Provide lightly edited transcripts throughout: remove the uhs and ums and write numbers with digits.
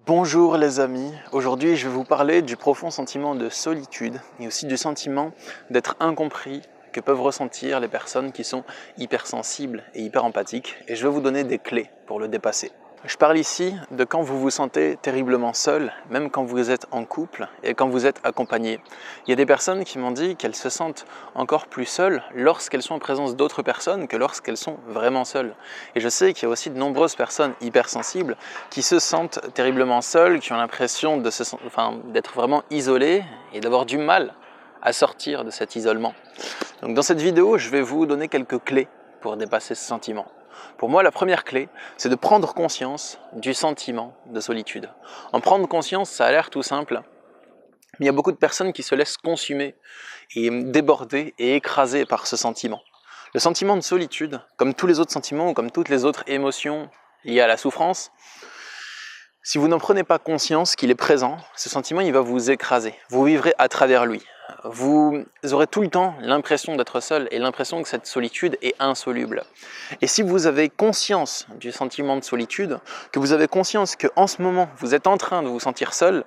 Bonjour les amis, aujourd'hui je vais vous parler du profond sentiment de solitude et aussi du sentiment d'être incompris que peuvent ressentir les personnes qui sont hypersensibles et hyper empathiques, et je vais vous donner des clés pour le dépasser. Je parle ici de quand vous vous sentez terriblement seul, même quand vous êtes en couple et quand vous êtes accompagné. Il y a des personnes qui m'ont dit qu'elles se sentent encore plus seules lorsqu'elles sont en présence d'autres personnes que lorsqu'elles sont vraiment seules. Et je sais qu'il y a aussi de nombreuses personnes hypersensibles qui se sentent terriblement seules, qui ont l'impression d'être vraiment isolées et d'avoir du mal à sortir de cet isolement. Donc dans cette vidéo, je vais vous donner quelques clés pour dépasser ce sentiment. Pour moi, la première clé, c'est de prendre conscience du sentiment de solitude. En prendre conscience, ça a l'air tout simple, mais il y a beaucoup de personnes qui se laissent consumer et déborder et écraser par ce sentiment. Le sentiment de solitude, comme tous les autres sentiments ou comme toutes les autres émotions liées à la souffrance, si vous n'en prenez pas conscience qu'il est présent, ce sentiment il va vous écraser. Vous vivrez à travers lui. Vous aurez tout le temps l'impression d'être seul et l'impression que cette solitude est insoluble. Et si vous avez conscience du sentiment de solitude, que vous avez conscience qu'en ce moment vous êtes en train de vous sentir seul,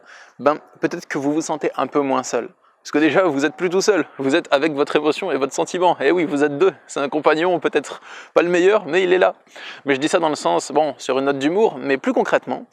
peut-être que vous vous sentez un peu moins seul. Parce que déjà, vous n'êtes plus tout seul, vous êtes avec votre émotion et votre sentiment. Et oui, vous êtes deux, c'est un compagnon, peut-être pas le meilleur, mais il est là. Mais je dis ça dans le sens, sur une note d'humour, mais plus concrètement,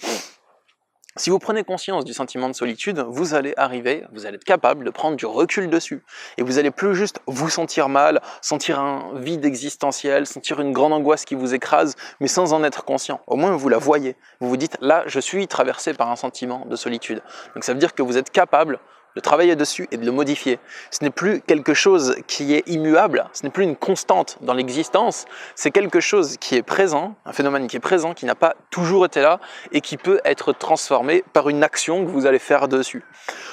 si vous prenez conscience du sentiment de solitude, vous allez être capable de prendre du recul dessus. Et vous allez plus juste vous sentir mal, sentir un vide existentiel, sentir une grande angoisse qui vous écrase, mais sans en être conscient. Au moins, vous la voyez. Vous vous dites, là, je suis traversé par un sentiment de solitude. Donc ça veut dire que vous êtes capable de travailler dessus et de le modifier. Ce n'est plus quelque chose qui est immuable, ce n'est plus une constante dans l'existence, c'est quelque chose qui est présent, un phénomène qui est présent, qui n'a pas toujours été là et qui peut être transformé par une action que vous allez faire dessus.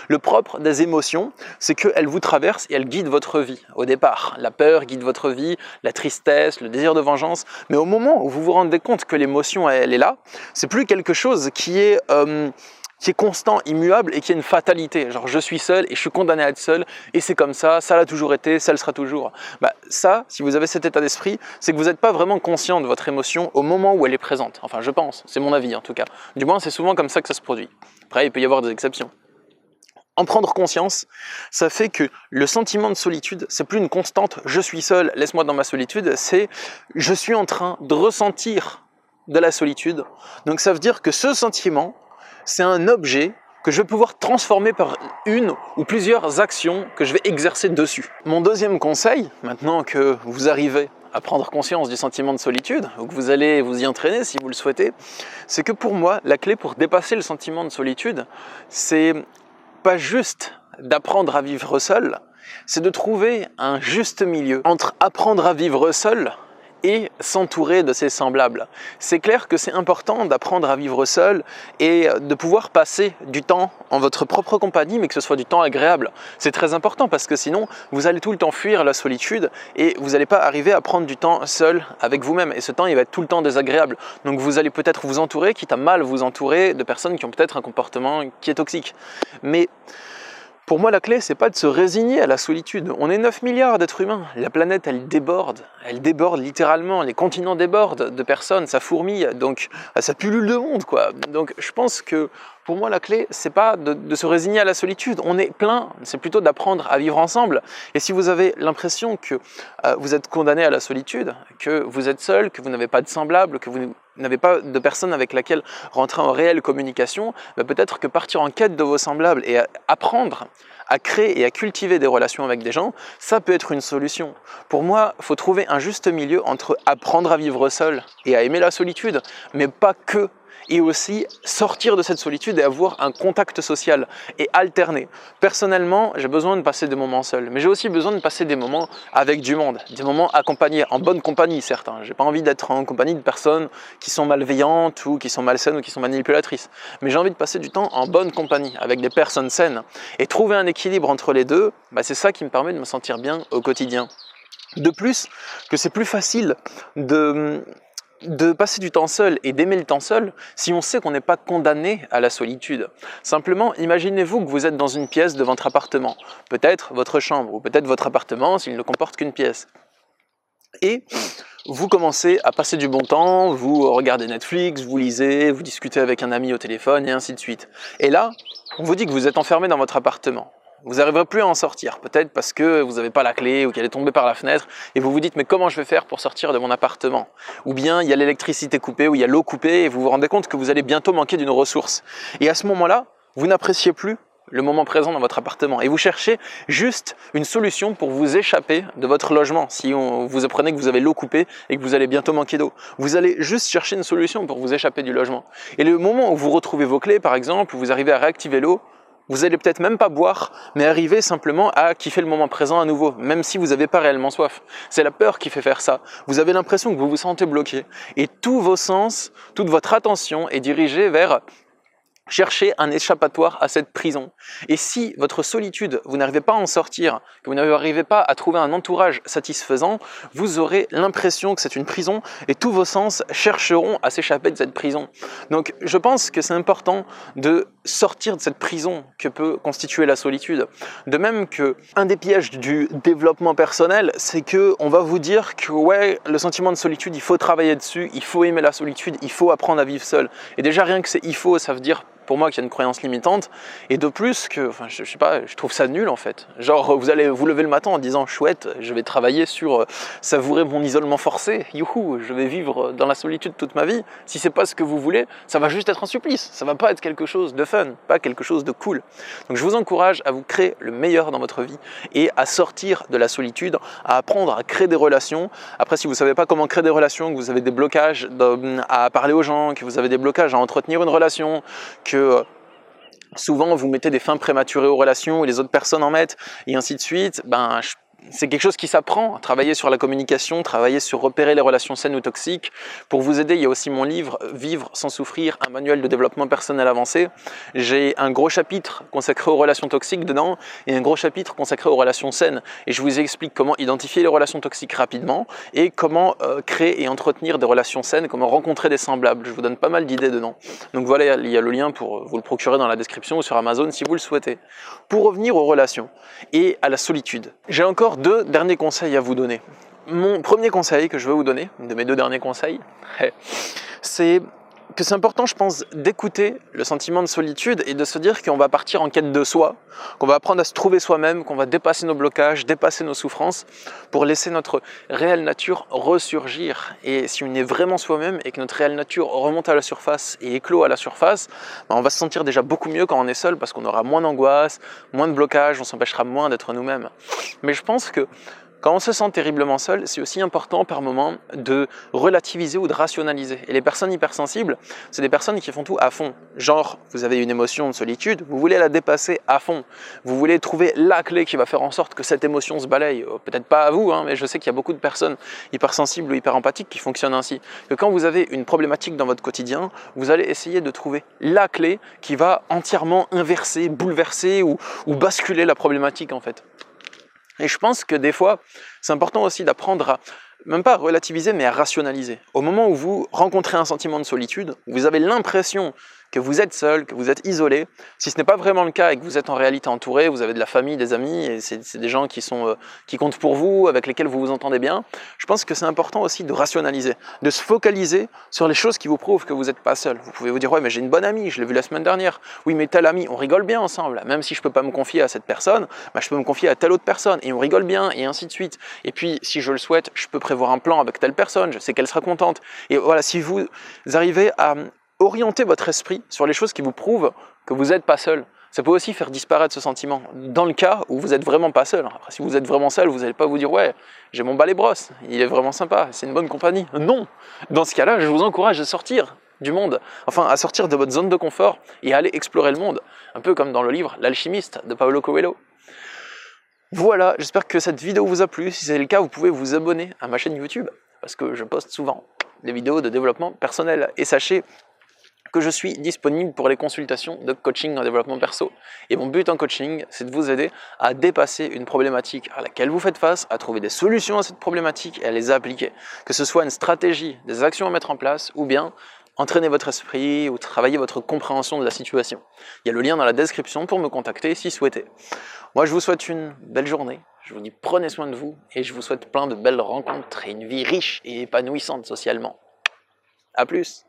Le propre des émotions, c'est qu'elles vous traversent et elles guident votre vie. Au départ, la peur guide votre vie, la tristesse, le désir de vengeance, mais au moment où vous vous rendez compte que l'émotion, elle est là, c'est plus quelque chose qui est constant, immuable et qui a une fatalité. Genre je suis seul et je suis condamné à être seul et c'est comme ça l'a toujours été, ça le sera toujours. Ça, si vous avez cet état d'esprit, c'est que vous n'êtes pas vraiment conscient de votre émotion au moment où elle est présente. Enfin je pense, c'est mon avis en tout cas. Du moins c'est souvent comme ça que ça se produit. Après il peut y avoir des exceptions. En prendre conscience, ça fait que le sentiment de solitude, c'est plus une constante « je suis seul, laisse-moi dans ma solitude », c'est « je suis en train de ressentir de la solitude ». Donc ça veut dire que ce sentiment, c'est un objet que je vais pouvoir transformer par une ou plusieurs actions que je vais exercer dessus. Mon deuxième conseil, maintenant que vous arrivez à prendre conscience du sentiment de solitude, ou que vous allez vous y entraîner si vous le souhaitez, c'est que pour moi, la clé pour dépasser le sentiment de solitude, c'est pas juste d'apprendre à vivre seul, c'est de trouver un juste milieu entre apprendre à vivre seul et s'entourer de ses semblables. C'est clair que c'est important d'apprendre à vivre seul et de pouvoir passer du temps en votre propre compagnie, mais que ce soit du temps agréable. C'est très important parce que sinon, vous allez tout le temps fuir la solitude et vous n'allez pas arriver à prendre du temps seul avec vous-même. Et ce temps, il va être tout le temps désagréable. Donc vous allez peut-être vous entourer, quitte à mal vous entourer, de personnes qui ont peut-être un comportement qui est toxique. Mais pour moi, la clé, c'est pas de se résigner à la solitude. On est 9 milliards d'êtres humains. La planète, elle déborde littéralement. Les continents débordent de personnes, ça fourmille, donc ça pullule de monde, quoi. Donc je pense que pour moi, la clé, c'est pas de se résigner à la solitude. On est plein, c'est plutôt d'apprendre à vivre ensemble. Et si vous avez l'impression que vous êtes condamné à la solitude, que vous êtes seul, que vous n'avez pas de semblable, que vous n'avez pas de personne avec laquelle rentrer en réelle communication, peut-être que partir en quête de vos semblables et apprendre à créer et à cultiver des relations avec des gens, ça peut être une solution. Pour moi, il faut trouver un juste milieu entre apprendre à vivre seul et à aimer la solitude, mais pas que. Et aussi sortir de cette solitude et avoir un contact social et alterner. Personnellement, j'ai besoin de passer des moments seuls, mais j'ai aussi besoin de passer des moments avec du monde, des moments accompagnés, en bonne compagnie certes. J'ai pas envie d'être en compagnie de personnes qui sont malveillantes ou qui sont malsaines ou qui sont manipulatrices, mais j'ai envie de passer du temps en bonne compagnie, avec des personnes saines. Et trouver un équilibre entre les deux, c'est ça qui me permet de me sentir bien au quotidien. De plus, que c'est plus facile de passer du temps seul et d'aimer le temps seul si on sait qu'on n'est pas condamné à la solitude. Simplement, imaginez-vous que vous êtes dans une pièce de votre appartement, peut-être votre chambre ou peut-être votre appartement s'il ne comporte qu'une pièce. Et vous commencez à passer du bon temps, vous regardez Netflix, vous lisez, vous discutez avec un ami au téléphone et ainsi de suite. Et là, on vous dit que vous êtes enfermé dans votre appartement. Vous n'arriverez plus à en sortir, peut-être parce que vous n'avez pas la clé ou qu'elle est tombée par la fenêtre et vous vous dites mais comment je vais faire pour sortir de mon appartement? Ou bien il y a l'électricité coupée ou il y a l'eau coupée et vous vous rendez compte que vous allez bientôt manquer d'une ressource. Et à ce moment-là, vous n'appréciez plus le moment présent dans votre appartement et vous cherchez juste une solution pour vous échapper de votre logement. Si vous apprenez que vous avez l'eau coupée et que vous allez bientôt manquer d'eau, vous allez juste chercher une solution pour vous échapper du logement. Et le moment où vous retrouvez vos clés par exemple, où vous arrivez à réactiver l'eau, vous allez peut-être même pas boire, mais arriver simplement à kiffer le moment présent à nouveau, même si vous n'avez pas réellement soif. C'est la peur qui fait faire ça. Vous avez l'impression que vous vous sentez bloqué. Et tous vos sens, toute votre attention est dirigée vers chercher un échappatoire à cette prison. Et si votre solitude, vous n'arrivez pas à en sortir, que vous n'arrivez pas à trouver un entourage satisfaisant, vous aurez l'impression que c'est une prison et tous vos sens chercheront à s'échapper de cette prison. Donc je pense que c'est important de sortir de cette prison que peut constituer la solitude. De même que un des pièges du développement personnel, c'est que on va vous dire que ouais, le sentiment de solitude, il faut travailler dessus, il faut aimer la solitude, il faut apprendre à vivre seul. Et déjà rien que c'est il faut, ça veut dire pour moi qu'il y a une croyance limitante, et de plus que, enfin je sais pas, je trouve ça nul en fait. Genre vous allez vous lever le matin en disant chouette, je vais travailler sur savourer mon isolement forcé, youhou, je vais vivre dans la solitude toute ma vie. Si c'est pas ce que vous voulez, ça va juste être un supplice, ça va pas être quelque chose de fun, pas quelque chose de cool. Donc je vous encourage à vous créer le meilleur dans votre vie et à sortir de la solitude, à apprendre à créer des relations. Après si vous savez pas comment créer des relations, que vous avez des blocages à parler aux gens, que vous avez des blocages à entretenir une relation, que souvent vous mettez des fins prématurées aux relations et les autres personnes en mettent et ainsi de suite, c'est quelque chose qui s'apprend, travailler sur la communication, travailler sur repérer les relations saines ou toxiques. Pour vous aider, il y a aussi mon livre « Vivre sans souffrir, un manuel de développement personnel avancé ». J'ai un gros chapitre consacré aux relations toxiques dedans et un gros chapitre consacré aux relations saines. Et je vous explique comment identifier les relations toxiques rapidement et comment créer et entretenir des relations saines, comment rencontrer des semblables. Je vous donne pas mal d'idées dedans. Donc voilà, il y a le lien pour vous le procurer dans la description ou sur Amazon si vous le souhaitez. Pour revenir aux relations et à la solitude, j'ai encore 2 derniers conseils à vous donner. Mon premier conseil que je veux vous donner, de mes 2 derniers conseils, c'est que c'est important, je pense, d'écouter le sentiment de solitude et de se dire qu'on va partir en quête de soi, qu'on va apprendre à se trouver soi-même, qu'on va dépasser nos blocages, dépasser nos souffrances pour laisser notre réelle nature ressurgir. Et si on est vraiment soi-même et que notre réelle nature remonte à la surface et éclot à la surface, on va se sentir déjà beaucoup mieux quand on est seul parce qu'on aura moins d'angoisse, moins de blocages, on s'empêchera moins d'être nous-mêmes. Mais je pense que quand on se sent terriblement seul, c'est aussi important par moment de relativiser ou de rationaliser. Et les personnes hypersensibles, c'est des personnes qui font tout à fond. Genre, vous avez une émotion de solitude, vous voulez la dépasser à fond. Vous voulez trouver la clé qui va faire en sorte que cette émotion se balaye. Peut-être pas à vous, mais je sais qu'il y a beaucoup de personnes hypersensibles ou hyperempathiques qui fonctionnent ainsi. Que quand vous avez une problématique dans votre quotidien, vous allez essayer de trouver la clé qui va entièrement inverser, bouleverser ou basculer la problématique en fait. Et je pense que des fois, c'est important aussi d'apprendre à, même pas à relativiser, mais à rationaliser. Au moment où vous rencontrez un sentiment de solitude, vous avez l'impression que vous êtes seul, que vous êtes isolé, si ce n'est pas vraiment le cas et que vous êtes en réalité entouré, vous avez de la famille, des amis, et c'est des gens qui comptent pour vous, avec lesquels vous vous entendez bien, je pense que c'est important aussi de rationaliser, de se focaliser sur les choses qui vous prouvent que vous n'êtes pas seul. Vous pouvez vous dire, ouais mais j'ai une bonne amie, je l'ai vue la semaine dernière, oui mais tel ami, on rigole bien ensemble, même si je ne peux pas me confier à cette personne, je peux me confier à telle autre personne, et on rigole bien, et ainsi de suite. Et puis, si je le souhaite, je peux prévoir un plan avec telle personne, je sais qu'elle sera contente. Et voilà, si vous arrivez à orienter votre esprit sur les choses qui vous prouvent que vous n'êtes pas seul, ça peut aussi faire disparaître ce sentiment, dans le cas où vous n'êtes vraiment pas seul. Après, si vous êtes vraiment seul, vous n'allez pas vous dire « ouais, j'ai mon balai brosse, il est vraiment sympa, c'est une bonne compagnie ». Non, dans ce cas-là, je vous encourage à sortir du monde, enfin à sortir de votre zone de confort et à aller explorer le monde, un peu comme dans le livre « L'alchimiste » de Paulo Coelho. Voilà, j'espère que cette vidéo vous a plu. Si c'est le cas, vous pouvez vous abonner à ma chaîne YouTube, parce que je poste souvent des vidéos de développement personnel. Et sachez que je suis disponible pour les consultations de coaching en développement perso. Et mon but en coaching, c'est de vous aider à dépasser une problématique à laquelle vous faites face, à trouver des solutions à cette problématique et à les appliquer. Que ce soit une stratégie, des actions à mettre en place, ou bien entraîner votre esprit ou travailler votre compréhension de la situation. Il y a le lien dans la description pour me contacter si souhaité. Moi, je vous souhaite une belle journée, Je vous dis prenez soin de vous et je vous souhaite plein de belles rencontres et une vie riche et épanouissante socialement. À plus!